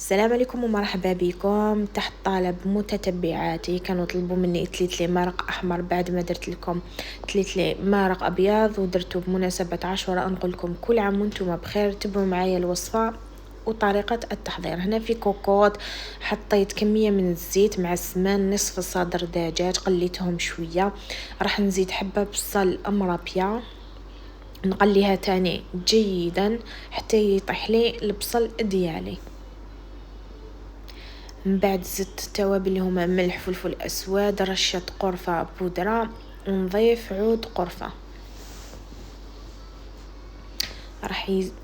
السلام عليكم ومرحبا بكم. تحت طلب متتبعاتي كانوا طلبوا مني تليت لي مرق احمر بعد ما درت لكم تليت لي مرق ابيض ودرته بمناسبه عاشوراء. نقول لكم كل عام وانتم بخير. تبعوا معايا الوصفه وطريقه التحضير. هنا في كوكوط حطيت كميه من الزيت مع السمان، نصف صدر دجاج قليتهم شويه، راح نزيد حبه بصل مرابيه نقليها تاني جيدا حتى يطيح لي البصل ديالي. من بعد زدت التوابل اللي هما ملح، فلفل اسود، رشه قرفه بودره، ونضيف عود قرفه.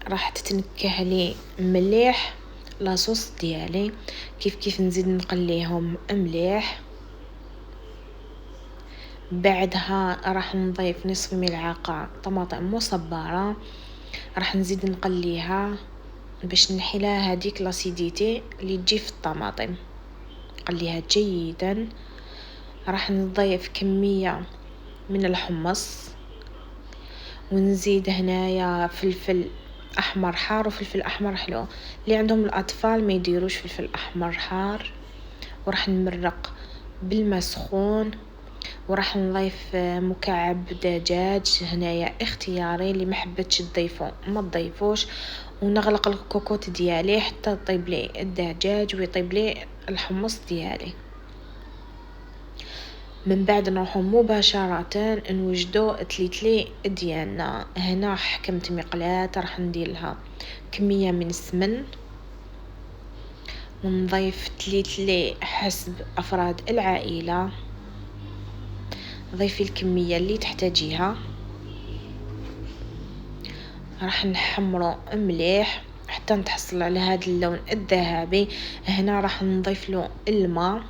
راح تتنكه لي مليح لاصوص ديالي. كيف نزيد نقليهم مليح. بعدها راح نضيف نصف ملعقه طماطم مصبره، راح نزيد نقليها باش نحيلها هذيك لاسيديتي اللي تجي في الطماطم. قليها جيدا. راح نضيف كمية من الحمص، ونزيد هنايا فلفل احمر حار وفلفل احمر حلو. اللي عندهم الاطفال ما يديروش فلفل احمر حار. وراح نمرق بالماء سخون، وراح نضيف مكعب دجاج هنايا اختياري، اللي ما حبتش تضيفوا ما تضيفوش. ونغلق الكوكوط ديالي حتى يطيب لي الدجاج ويطيب لي الحمص ديالي. من بعد نروحو مباشرة نوجدو تليتلي ديالنا. هنا حكمت مقلاة راح ندير لها كمية من السمن، ونضيف تليتلي حسب افراد العائلة. ضيفي الكمية اللي تحتاجيها. راح نحمرو مليح حتى نتحصل على هذا اللون الذهبي. هنا راح نضيف له الماء.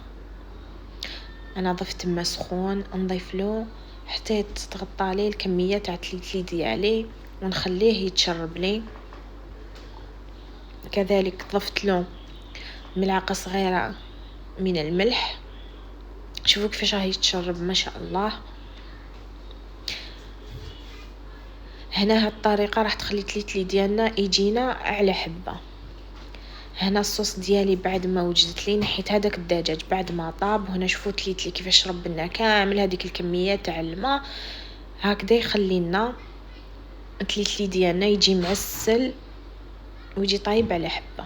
انا ضفت ماء سخون نضيف له حتى تتغطى لي الكميه تاع التليتلي ديالي ونخليه يتشرب لي. كذلك ضفت له ملعقه صغيره من الملح. شوفوا كيفاش راه يتشرب ما شاء الله. هنا هاد الطريقه راح تخلي التليتلي ديالنا يجينا على حبه. هنا الصوص ديالي بعد ما وجدت لي نحيت هذاك الدجاج بعد ما طاب. هنا شوفوا تليتلي كيفاش شرب لنا كامل هذيك الكميه تاع الماء. هكذا يخلي لنا التليتلي ديالنا يجي معسل ويجي طايب على حبه.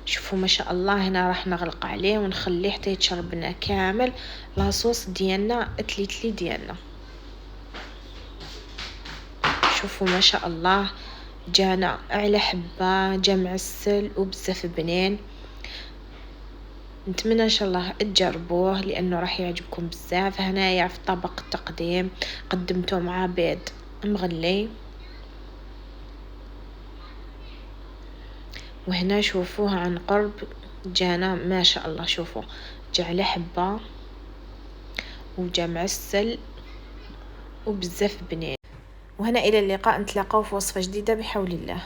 شوفوا ما شاء الله. هنا راح نغلق عليه ونخليه حتى يتشرب لنا كامل لاصوص ديالنا التليتلي ديالنا. شوفوا ما شاء الله جانا على حبه، جا معسل وبزاف بنين. نتمنى ان شاء الله تجربوه لانه راح يعجبكم بزاف. هنايا في طبق التقديم قدمته مع بيض مغلي. وهنا شوفوه عن قرب جانا ما شاء الله. شوفوا جا على حبه وجا معسل وبزاف بنين. وهنا الى اللقاء، نتلاقاو في وصفه جديده بحول الله.